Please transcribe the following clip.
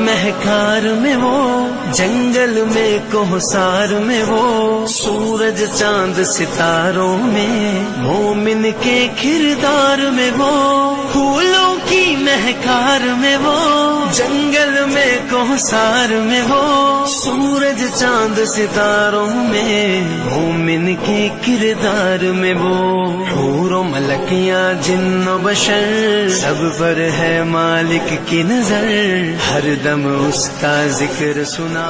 महकार में वो, जंगल में कोहसार में वो, सूरज चांद सितारों में, मोमिन के किरदार में वो, फूलों की महकार में वो, जंगल में कोहसार में वो, सूरज चांद सितारों में, मोमिन के किरदार में वो। हूरों मलकियां जिन्नो बशर, सब पर है मालिक की नजर, हर दम उसका जिक्र सुना।